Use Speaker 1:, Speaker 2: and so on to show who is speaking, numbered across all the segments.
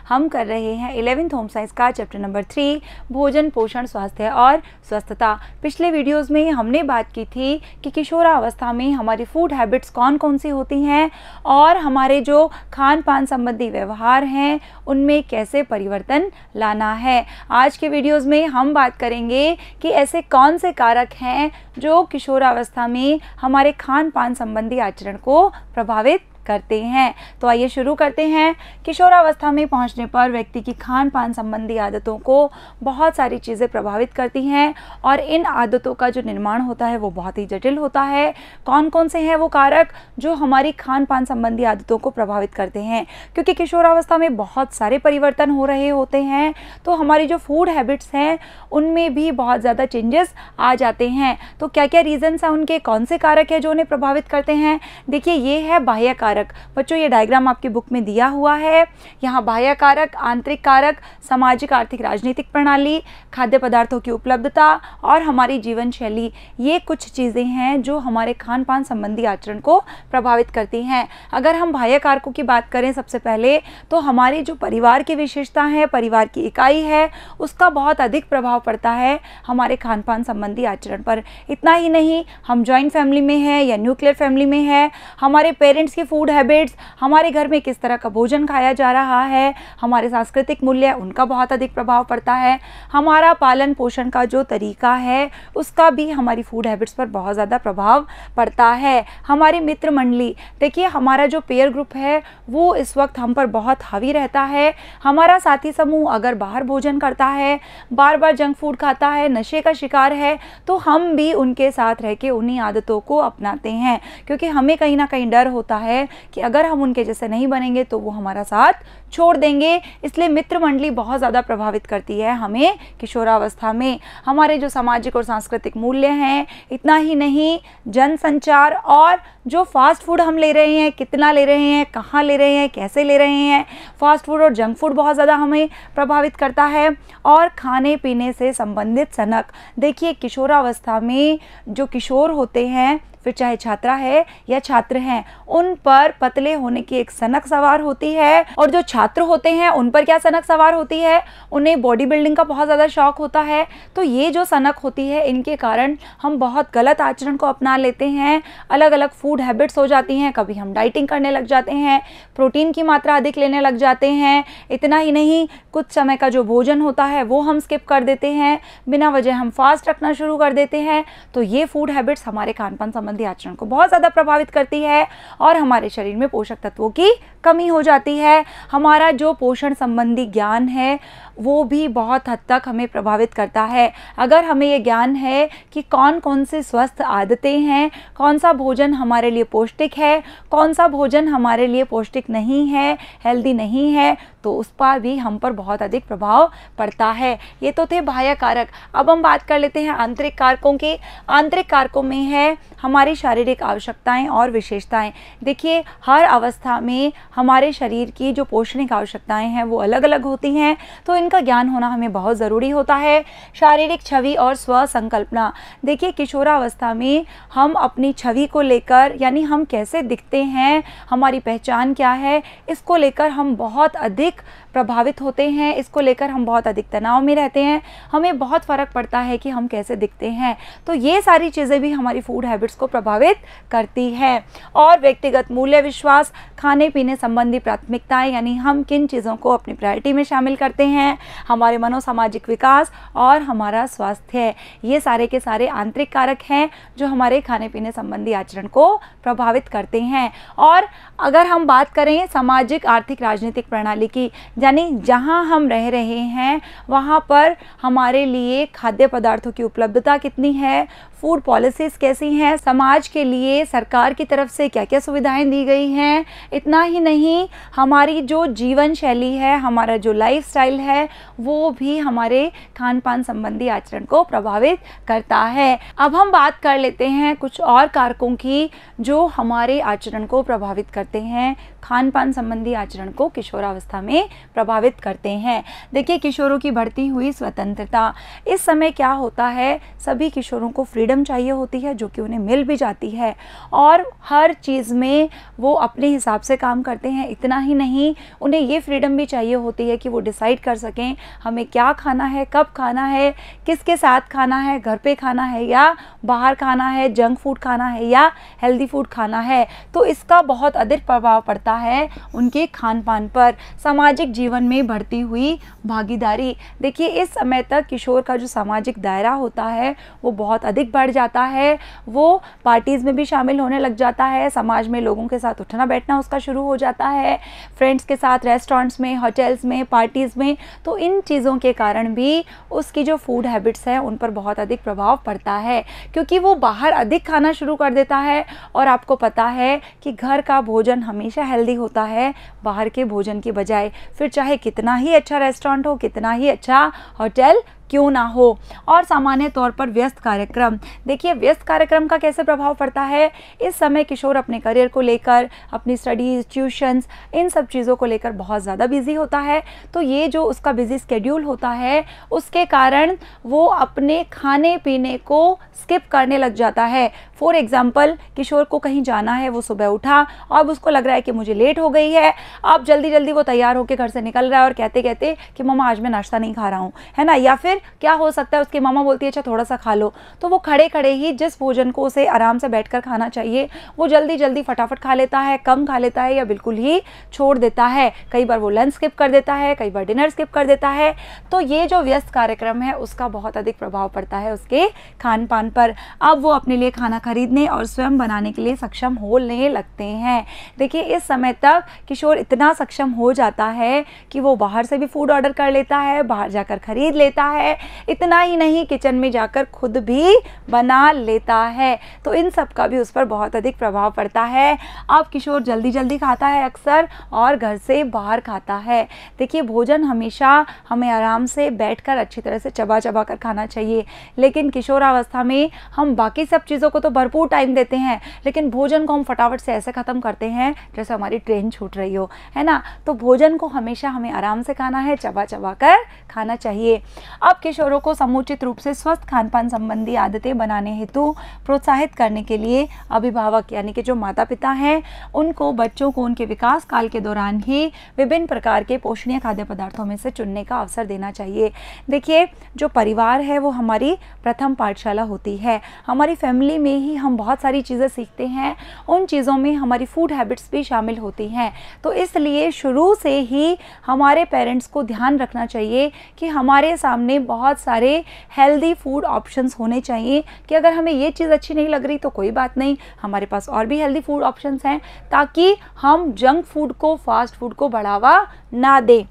Speaker 1: हम कर रहे हैं 11th होम साइंस का चैप्टर नंबर 3 भोजन, पोषण, स्वास्थ्य और स्वस्थता। पिछले वीडियोस में हमने बात की थी कि किशोरावस्था में हमारी फूड हैबिट्स कौन कौन सी होती हैं और हमारे जो खान पान संबंधी व्यवहार हैं उनमें कैसे परिवर्तन लाना है। आज के वीडियोस में हम बात करेंगे कि ऐसे कौन से कारक हैं जो किशोरावस्था में हमारे खान पान संबंधी आचरण को प्रभावित करते हैं। तो आइए शुरू करते हैं। किशोरावस्था में पहुंचने पर व्यक्ति की खान पान संबंधी आदतों को बहुत सारी चीज़ें प्रभावित करती हैं और इन आदतों का जो निर्माण होता है वो बहुत ही जटिल होता है। कौन कौन से हैं वो कारक जो हमारी खान पान संबंधी आदतों को प्रभावित करते हैं, क्योंकि किशोरावस्था में बहुत सारे परिवर्तन हो रहे होते हैं, तो हमारी जो फूड हैबिट्स हैं उनमें भी बहुत ज़्यादा चेंजेस आ जाते हैं। तो क्या क्या रीजंस हैं उनके, कौन से कारक है जो उन्हें प्रभावित करते हैं। देखिए, ये है बाह्य कारक। बच्चों, ये डायग्राम आपकी बुक में दिया हुआ है। यहाँ बाह्य कारक, आंतरिक कारक, सामाजिक, आर्थिक, राजनीतिक प्रणाली, खाद्य पदार्थों की उपलब्धता और हमारी जीवन शैली, ये कुछ चीज़ें हैं जो हमारे खान पान संबंधी आचरण को प्रभावित करती हैं। अगर हम बाह्य कारकों की बात करें सबसे पहले, तो हमारी जो परिवार की विशेषता है, परिवार की इकाई है, उसका बहुत अधिक प्रभाव पड़ता है हमारे खान पान संबंधी आचरण पर। इतना ही नहीं, हम जॉइंट फैमिली में हैं या न्यूक्लियर फैमिली में हैं, हमारे पेरेंट्स की फूड हैबिट्स, हमारे घर में किस तरह का भोजन खाया जा रहा है, हमारे सांस्कृतिक मूल्य, उनका बहुत अधिक प्रभाव पड़ता है। हमारा पालन पोषण का जो तरीका है उसका भी हमारी फूड हैबिट्स पर बहुत ज़्यादा प्रभाव पड़ता है। हमारी मित्र मंडली, देखिए हमारा जो पेयर ग्रुप है वो इस वक्त हम पर बहुत हावी रहता है। हमारा साथी समूह अगर बाहर भोजन करता है, बार बार जंक फूड खाता है, नशे का शिकार है, तो हम भी उनके साथ रह के उन्हीं आदतों को अपनाते हैं, क्योंकि हमें कहीं ना कहीं डर होता है कि अगर हम उनके जैसे नहीं बनेंगे तो वो हमारा साथ छोड़ देंगे। इसलिए मित्र मंडली बहुत ज़्यादा प्रभावित करती है हमें किशोरावस्था में। हमारे जो सामाजिक और सांस्कृतिक मूल्य हैं, इतना ही नहीं, जनसंचार और जो फास्ट फूड हम ले रहे हैं, कितना ले रहे हैं, कहाँ ले रहे हैं, कैसे ले रहे हैं, फास्ट फूड और जंक फूड बहुत ज़्यादा हमें प्रभावित करता है। और खाने पीने से संबंधित सनक, देखिए किशोरावस्था में जो किशोर होते हैं, फिर चाहे छात्रा है या छात्र हैं, उन पर पतले होने की एक सनक सवार होती है। और जो छात्र होते हैं उन पर क्या सनक सवार होती है, उन्हें बॉडी बिल्डिंग का बहुत ज़्यादा शौक होता है। तो ये जो सनक होती है, इनके कारण हम बहुत गलत आचरण को अपना लेते हैं, अलग अलग फूड हैबिट्स हो जाती हैं। कभी हम डाइटिंग करने लग जाते हैं, प्रोटीन की मात्रा अधिक लेने लग जाते हैं। इतना ही नहीं, कुछ समय का जो भोजन होता है वो हम स्किप कर देते हैं, बिना वजह हम फास्ट रखना शुरू कर देते हैं। तो ये फूड हैबिट्स हमारे खान पान संबंधी आचरण को बहुत ज़्यादा प्रभावित करती है और हमारे शरीर में पोषक तत्वों की कमी हो जाती है। हमारा जो पोषण संबंधी ज्ञान है वो भी बहुत हद तक हमें प्रभावित करता है। अगर हमें ये ज्ञान है कि कौन कौन से स्वस्थ आदतें हैं, कौन सा भोजन हमारे लिए पौष्टिक है, कौन सा भोजन हमारे लिए पौष्टिक नहीं है, हेल्दी नहीं है, तो उस पर भी हम पर बहुत अधिक प्रभाव पड़ता है। ये तो थे बाह्य कारक। अब हम बात कर लेते हैं आंतरिक कारकों की। आंतरिक कारकों में है हमारी शारीरिक आवश्यकताएं और विशेषताएं। देखिए, हर अवस्था में हमारे शरीर की जो पोषणिक आवश्यकताएं हैं वो अलग अलग होती हैं, तो इनका ज्ञान होना हमें बहुत ज़रूरी होता है। शारीरिक छवि और स्व संकल्पना, देखिए किशोरावस्था में हम अपनी छवि को लेकर, यानी हम कैसे दिखते हैं, हमारी पहचान क्या है, इसको लेकर हम बहुत अधिक प्रभावित होते हैं। इसको लेकर हम बहुत अधिक तनाव में रहते हैं। हमें बहुत फ़र्क पड़ता है कि हम कैसे दिखते हैं। तो ये सारी चीज़ें भी हमारी फूड हैबिट्स को प्रभावित करती है। और व्यक्तिगत मूल्य, विश्वास, खाने पीने संबंधी प्राथमिकताएं, यानी हम किन चीज़ों को अपनी प्रायोरिटी में शामिल करते हैं, हमारे मनोसामाजिक विकास और हमारा स्वास्थ्य, ये सारे के सारे आंतरिक कारक हैं जो हमारे खाने पीने संबंधी आचरण को प्रभावित करते हैं। और अगर हम बात करें सामाजिक, आर्थिक, राजनीतिक प्रणाली की, यानी जहाँ हम रह रहे हैं वहाँ पर हमारे लिए खाद्य पदार्थों की उपलब्धता कितनी है, फूड पॉलिसीज़ कैसी हैं, समाज के लिए सरकार की तरफ से क्या क्या सुविधाएं दी गई हैं। इतना ही नहीं, हमारी जो जीवन शैली है, हमारा जो लाइफस्टाइल है, वो भी हमारे खान पान संबंधी आचरण को प्रभावित करता है। अब हम बात कर लेते हैं कुछ और कारकों की जो हमारे आचरण को प्रभावित करते हैं खान पान संबंधी आचरण को किशोरावस्था में प्रभावित करते हैं। देखिए, किशोरों की बढ़ती हुई स्वतंत्रता, इस समय क्या होता है, सभी किशोरों को फ्रीडम चाहिए होती है जो कि उन्हें मिल भी जाती है और हर चीज़ में वो अपने हिसाब से काम करते हैं। इतना ही नहीं, उन्हें ये फ्रीडम भी चाहिए होती है कि वो डिसाइड कर सकें हमें क्या खाना है, कब खाना है, किसके साथ खाना है, घर पे खाना है या बाहर खाना है, जंक फूड खाना है या हेल्दी फूड खाना है। तो इसका बहुत अधिक प्रभाव पड़ता है उनके खान पान पर। सामाजिक जीवन में बढ़ती हुई भागीदारी, देखिए इस समय तक किशोर का जो सामाजिक दायरा होता है वो बहुत अधिक बढ़ जाता है। वो पार्टीज़ में भी शामिल होने लग जाता है, समाज में लोगों के साथ उठना बैठना उसका शुरू हो जाता है, फ्रेंड्स के साथ रेस्टोरेंट्स में, होटल्स में, पार्टीज़ में। तो इन चीज़ों के कारण भी उसकी जो फूड हैबिट्स हैं उन पर बहुत अधिक प्रभाव पड़ता है, क्योंकि वो बाहर अधिक खाना शुरू कर देता है। और आपको पता है कि घर का भोजन हमेशा हेल्दी होता है बाहर के भोजन की बजाय, फिर चाहे कितना ही अच्छा रेस्टोरेंट हो, कितना ही अच्छा होटल क्यों ना हो। और सामान्य तौर पर व्यस्त कार्यक्रम, देखिए व्यस्त कार्यक्रम का कैसे प्रभाव पड़ता है। इस समय किशोर अपने करियर को लेकर, अपनी स्टडीज़, ट्यूशन्स, इन सब चीज़ों को लेकर बहुत ज़्यादा बिजी होता है। तो ये जो उसका बिजी स्केड्यूल होता है उसके कारण वो अपने खाने पीने को स्किप करने लग जाता है। फॉर एग्ज़ाम्पल, किशोर को कहीं जाना है, वो सुबह उठा, अब उसको लग रहा है कि मुझे लेट हो गई है, अब जल्दी जल्दी वो तैयार होकर घर से निकल रहा है और कहते कहते कि मम्मा आज मैं नाश्ता नहीं खा रहा हूँ, है ना। या फिर क्या हो सकता है, उसकी मामा बोलती है अच्छा थोड़ा सा खा लो, तो वो खड़े खड़े ही जिस भोजन को उसे आराम से बैठकर खाना चाहिए वो जल्दी जल्दी फटाफट खा लेता है, कम खा लेता है या बिल्कुल ही छोड़ देता है। कई बार वो लंच स्किप कर देता है, कई बार डिनर स्किप कर देता है। तो ये जो व्यस्त कार्यक्रम है उसका बहुत अधिक प्रभाव पड़ता है उसके खान पान पर। अब वो अपने लिए खाना खरीदने और स्वयं बनाने के लिए सक्षम होने लगते हैं। देखिए इस समय तक किशोर इतना सक्षम हो जाता है कि वो बाहर से भी फूड ऑर्डर कर लेता है, बाहर जाकर खरीद लेता है, इतना ही नहीं किचन में जाकर खुद भी बना लेता है। तो इन सब का भी उस पर बहुत अधिक प्रभाव पड़ता है। अब किशोर जल्दी जल्दी खाता है अक्सर और घर से बाहर खाता है। देखिए भोजन हमेशा हमें आराम से बैठकर अच्छी तरह से चबा चबा कर खाना चाहिए, लेकिन किशोरावस्था में हम बाकी सब चीज़ों को तो भरपूर टाइम देते हैं, लेकिन भोजन को हम फटाफट से ऐसे ख़त्म करते हैं जैसे हमारी ट्रेन छूट रही हो, है ना। तो भोजन को हमेशा हमें आराम से खाना है, चबा चबा कर खाना चाहिए। अब किशोरों को समुचित रूप से स्वस्थ खान पान संबंधी आदतें बनाने हेतु प्रोत्साहित करने के लिए अभिभावक यानी कि जो माता पिता हैं उनको बच्चों को उनके विकास काल के दौरान ही विभिन्न प्रकार के पोषणीय खाद्य पदार्थों में से चुनने का अवसर देना चाहिए। देखिए जो परिवार है वो हमारी प्रथम पाठशाला होती है। हमारी फैमिली में ही हम बहुत सारी चीज़ें सीखते हैं, उन चीज़ों में हमारी फूड हैबिट्स भी शामिल होती हैं। तो इसलिए शुरू से ही हमारे पेरेंट्स को ध्यान रखना चाहिए कि हमारे सामने बहुत सारे हेल्दी फूड ऑप्शंस होने चाहिए कि अगर हमें ये चीज़ अच्छी नहीं लग रही तो कोई बात नहीं, हमारे पास और भी हेल्दी फूड ऑप्शंस हैं, ताकि हम जंक फूड को, फास्ट फूड को बढ़ावा ना दें।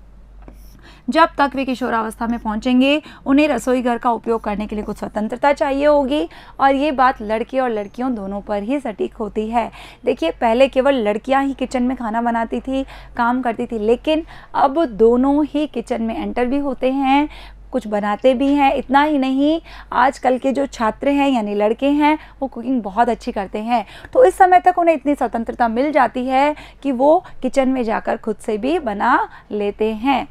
Speaker 1: जब तक वे किशोरावस्था में पहुंचेंगे उन्हें रसोई घर का उपयोग करने के लिए कुछ स्वतंत्रता चाहिए होगी, और ये बात लड़के और लड़कियों दोनों पर ही सटीक होती है। देखिए पहले केवल लड़कियां ही किचन में खाना बनाती थी, काम करती थी, लेकिन अब दोनों ही किचन में एंटर भी होते हैं, कुछ बनाते भी हैं। इतना ही नहीं, आजकल के जो छात्र हैं यानी लड़के हैं वो कुकिंग बहुत अच्छी करते हैं। तो इस समय तक उन्हें इतनी स्वतंत्रता मिल जाती है कि वो किचन में जाकर खुद से भी बना लेते हैं।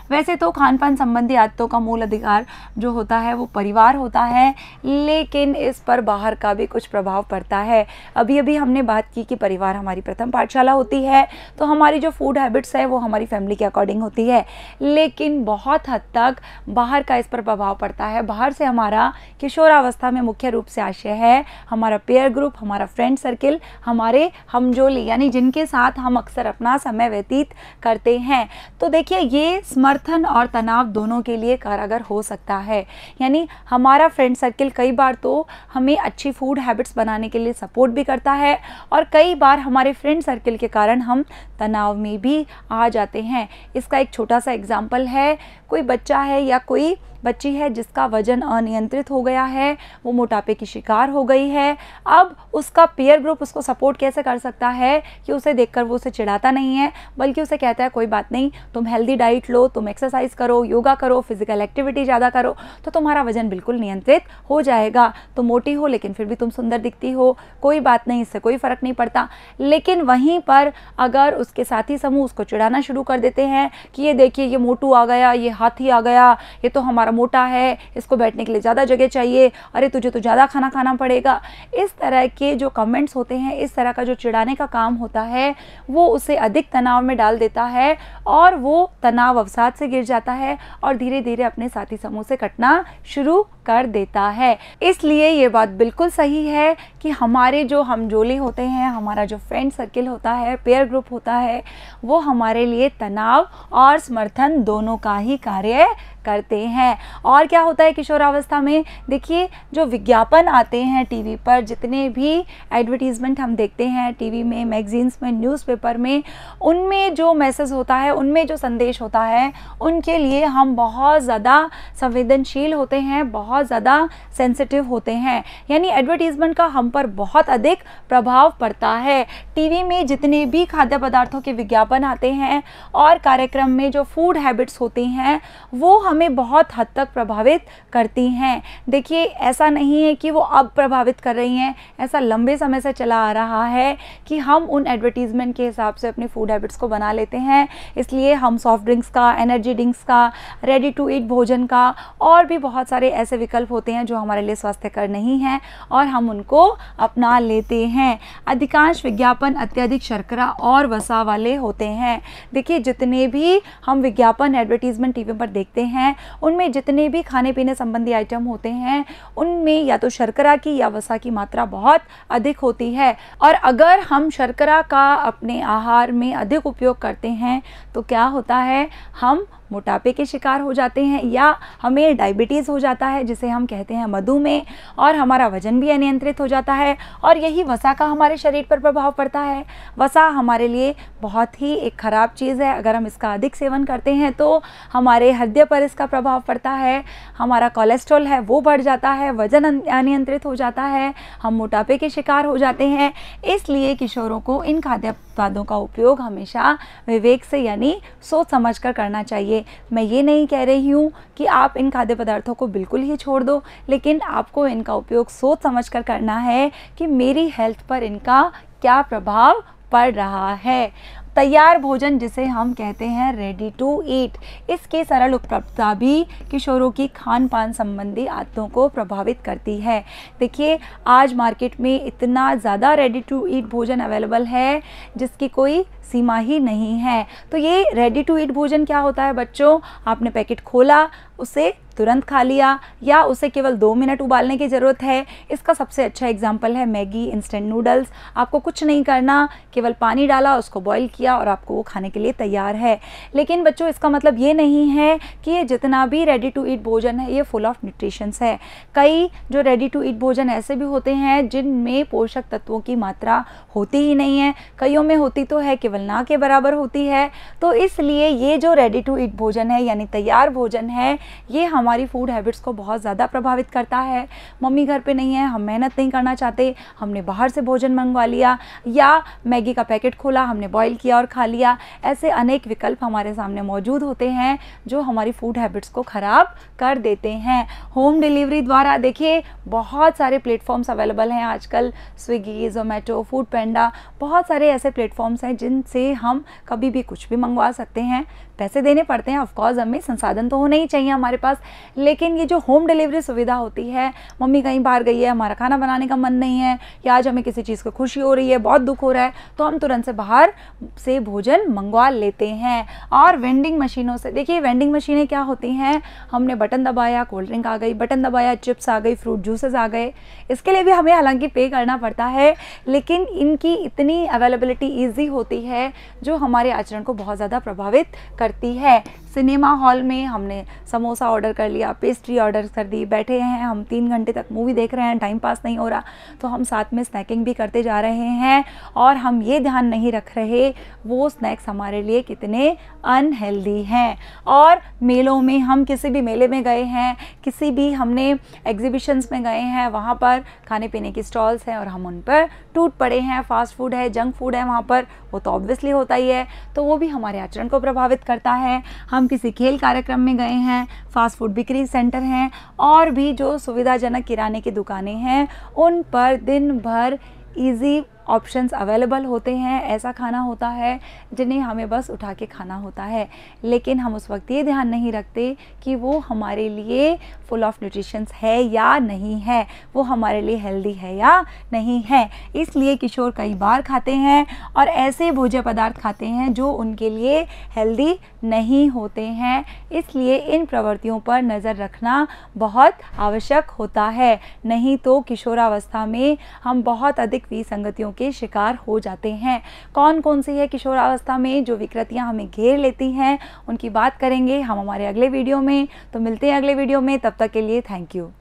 Speaker 1: वैसे तो खान पान संबंधी आदतों का मूल अधिकार जो होता है वो परिवार होता है, लेकिन इस पर बाहर का भी कुछ प्रभाव पड़ता है। अभी अभी हमने बात की कि परिवार हमारी प्रथम पाठशाला होती है, तो हमारी जो फूड हैबिट्स है वो हमारी फैमिली के अकॉर्डिंग होती है, लेकिन बहुत हद तक बाहर का इस पर प्रभाव पड़ता है। बाहर से हमारा किशोरावस्था में मुख्य रूप से आशय है हमारा पेयर ग्रुप, हमारा फ्रेंड सर्किल, हमारे हमजोली यानी जिनके साथ हम अक्सर अपना समय व्यतीत करते हैं। तो देखिए ये समर्थन और तनाव दोनों के लिए कारगर हो सकता है। यानी हमारा फ्रेंड सर्किल कई बार तो हमें अच्छी फूड हैबिट्स बनाने के लिए सपोर्ट भी करता है, और कई बार हमारे फ्रेंड सर्किल के कारण हम तनाव में भी आ जाते हैं। इसका एक छोटा सा एग्जाम्पल है, कोई बच्चा है या कोई बच्ची है जिसका वजन अनियंत्रित हो गया है, वो मोटापे की शिकार हो गई है। अब उसका पीयर ग्रुप उसको सपोर्ट कैसे कर सकता है कि उसे देखकर वो उसे चिढ़ाता नहीं है, बल्कि उसे कहता है कोई बात नहीं, तुम हेल्दी डाइट लो, तुम तुम एक्सरसाइज करो, योगा करो, फिजिकल एक्टिविटी ज़्यादा करो, तो तुम्हारा वजन बिल्कुल नियंत्रित हो जाएगा। तुम मोटी हो लेकिन फिर भी तुम सुंदर दिखती हो, कोई बात नहीं, इससे कोई फ़र्क नहीं पड़ता। लेकिन वहीं पर अगर उसके साथी समूह उसको चिढ़ाना शुरू कर देते हैं कि ये देखिए ये मोटू आ गया, ये हाथी आ गया, ये तो हमारा मोटा है, इसको बैठने के लिए ज़्यादा जगह चाहिए, अरे तुझे तो ज़्यादा खाना खाना पड़ेगा, इस तरह के जो कमेंट्स होते हैं, इस तरह का जो चिढ़ाने का काम होता है, वो उसे अधिक तनाव में डाल देता है और वो तनाव अवसाद से गिर जाता है और धीरे धीरे अपने साथी समूह से कटना शुरू कर देता है। इसलिए ये बात बिल्कुल सही है कि हमारे जो हमजोली होते हैं, हमारा जो फ्रेंड सर्किल होता है, पेयर ग्रुप होता है, वो हमारे लिए तनाव और समर्थन दोनों का ही कार्य करते हैं। और क्या होता है किशोरावस्था में, देखिए जो विज्ञापन आते हैं टीवी पर, जितने भी एडवर्टीजमेंट हम देखते हैं टीवी में, मैगजीन्स में, न्यूज़पेपर में, उनमें जो मैसेज होता है, उनमें जो संदेश होता है, उनके लिए हम बहुत ज़्यादा संवेदनशील होते हैं, बहुत ज़्यादा सेंसिटिव होते हैं। यानी एडवर्टीजमेंट का हम पर बहुत अधिक प्रभाव पड़ता है। टीवी में जितने भी खाद्य पदार्थों के विज्ञापन आते हैं और कार्यक्रम में जो फूड हैबिट्स होती हैं, वो हमें बहुत हद तक प्रभावित करती हैं। देखिए ऐसा नहीं है कि वो अब प्रभावित कर रही हैं, ऐसा लंबे समय से चला आ रहा है कि हम उन एडवर्टीजमेंट के हिसाब से अपनी फूड हैबिट्स को बना लेते हैं। इसलिए हम सॉफ्ट ड्रिंक्स का, एनर्जी ड्रिंक्स का, रेडी टू ईट भोजन का और भी बहुत सारे ऐसे विकल्प होते हैं जो हमारे लिए स्वास्थ्यकर नहीं हैं और हम उनको अपना लेते हैं। अधिकांश विज्ञापन अत्यधिक शर्करा और वसा वाले होते हैं। देखिए जितने भी हम विज्ञापन एडवर्टीजमेंट टीवी पर देखते हैं, उनमें जितने भी खाने पीने संबंधी आइटम होते हैं, उनमें या तो शर्करा की या वसा की मात्रा बहुत अधिक होती है। और अगर हम शर्करा का अपने आहार में अधिक उपयोग करते हैं तो क्या होता है, हम मोटापे के शिकार हो जाते हैं या हमें डायबिटीज़ हो जाता है, जिसे हम कहते हैं मधुमेह, और हमारा वजन भी अनियंत्रित हो जाता है। और यही वसा का हमारे शरीर पर प्रभाव पड़ता है। वसा हमारे लिए बहुत ही एक ख़राब चीज़ है। अगर हम इसका अधिक सेवन करते हैं तो हमारे हृदय पर इसका प्रभाव पड़ता है, हमारा कोलेस्ट्रॉल है वो बढ़ जाता है, वजन अनियंत्रित हो जाता है, हम मोटापे के शिकार हो जाते हैं। इसलिए किशोरों को इन खाद्य उत्पादों का उपयोग हमेशा विवेक से यानी सोच समझ कर करना चाहिए। मैं ये नहीं कह रही हूँ कि आप इन खाद्य पदार्थों को बिल्कुल ही छोड़ दो, लेकिन आपको इनका उपयोग सोच समझ कर करना है कि मेरी हेल्थ पर इनका क्या प्रभाव पड़ रहा है। तैयार भोजन जिसे हम कहते हैं रेडी टू ईट, इसकी सरल उपलब्धता भी किशोरों की खान पान संबंधी आदतों को प्रभावित करती है। देखिए आज मार्केट में इतना ज़्यादा रेडी टू ईट भोजन अवेलेबल है जिसकी कोई सीमा ही नहीं है। तो ये रेडी टू ईट भोजन क्या होता है बच्चों, आपने पैकेट खोला, उसे तुरंत खा लिया या उसे केवल 2 मिनट उबालने की ज़रूरत है। इसका सबसे अच्छा एग्जाम्पल है मैगी, इंस्टेंट नूडल्स। आपको कुछ नहीं करना, केवल पानी डाला, उसको बॉईल किया और आपको वो खाने के लिए तैयार है। लेकिन बच्चों इसका मतलब ये नहीं है कि ये जितना भी रेडी टू ईट भोजन है ये फुल ऑफ न्यूट्रिशंस है। कई जो रेडी टू ईट भोजन ऐसे भी होते हैं जिनमें पोषक तत्वों की मात्रा होती ही नहीं है, कईयों में होती तो है, केवल ना के बराबर होती है। तो इसलिए ये जो रेडी टू ईट भोजन है यानी तैयार भोजन है, ये हमारी फूड हैबिट्स को बहुत ज़्यादा प्रभावित करता है। मम्मी घर पे नहीं है, हम मेहनत नहीं करना चाहते, हमने बाहर से भोजन मंगवा लिया या मैगी का पैकेट खोला, हमने बॉईल किया और खा लिया। ऐसे अनेक विकल्प हमारे सामने मौजूद होते हैं जो हमारी फूड हैबिट्स को ख़राब कर देते हैं। होम डिलीवरी द्वारा देखिए बहुत सारे प्लेटफॉर्म्स अवेलेबल हैं आजकल, स्विगी, जोमेटो, फूड पैंडा, बहुत सारे ऐसे प्लेटफॉर्म्स हैं जिनसे हम कभी भी कुछ भी मंगवा सकते हैं। पैसे देने पड़ते हैं, ऑफकोर्स हमें संसाधन तो होने ही चाहिए हमारे पास, लेकिन ये जो होम डिलीवरी सुविधा होती है, मम्मी कहीं बाहर गई है, हमारा खाना बनाने का मन नहीं है या आज हमें किसी चीज़ की खुशी हो रही है, बहुत दुख हो रहा है, तो हम तुरंत से बाहर से भोजन मंगवा लेते हैं। और वेंडिंग मशीनों से, देखिए वेंडिंग मशीनें क्या होती हैं, हमने बटन दबाया, कोल्ड ड्रिंक आ गई, बटन दबाया, चिप्स आ गई, फ्रूट जूसेस आ गए। इसके लिए भी हमें हालांकि पे करना पड़ता है, लेकिन इनकी इतनी अवेलेबिलिटी ईजी होती है जो हमारे आचरण को बहुत ज़्यादा प्रभावित करती है। सिनेमा हॉल में हमने समोसा ऑर्डर कर लिया, पेस्ट्री ऑर्डर कर दी, बैठे हैं हम 3 घंटे तक मूवी देख रहे हैं, टाइम पास नहीं हो रहा, तो हम साथ में स्नैकिंग भी करते जा रहे हैं और हम ये ध्यान नहीं रख रहे वो स्नैक्स हमारे लिए कितने अनहेल्दी हैं। और मेलों में, हम किसी भी मेले में गए हैं, किसी भी हमने एग्जीबिशंस में गए हैं, वहाँ पर खाने पीने की स्टॉल्स हैं और हम उन पर टूट पड़े हैं, फास्ट फूड है, जंक फूड है वहाँ पर, वो तो ऑब्वियसली होता ही है, तो वो भी हमारे आचरण को प्रभावित करता है। हम किसी खेल कार्यक्रम में गए हैं, फास्ट फूड बिक्री सेंटर हैं और भी जो सुविधाजनक किराने की दुकानें हैं, उन पर दिन भर ईजी ऑप्शंस अवेलेबल होते हैं, ऐसा खाना होता है जिन्हें हमें बस उठा के खाना होता है, लेकिन हम उस वक्त ये ध्यान नहीं रखते कि वो हमारे लिए फुल ऑफ न्यूट्रिशंस है या नहीं है, वो हमारे लिए हेल्दी है या नहीं है। इसलिए किशोर कई बार खाते हैं और ऐसे भोज्य पदार्थ खाते हैं जो उनके लिए हेल्दी नहीं होते हैं। इसलिए इन प्रवृत्तियों पर नज़र रखना बहुत आवश्यक होता है, नहीं तो किशोरावस्था में हम बहुत अधिक विसंगतियों के शिकार हो जाते हैं। कौन कौन सी है किशोरावस्था में जो विकृतियां हमें घेर लेती हैं, उनकी बात करेंगे हम हमारे अगले वीडियो में। तो मिलते हैं अगले वीडियो में, तब तक के लिए थैंक यू।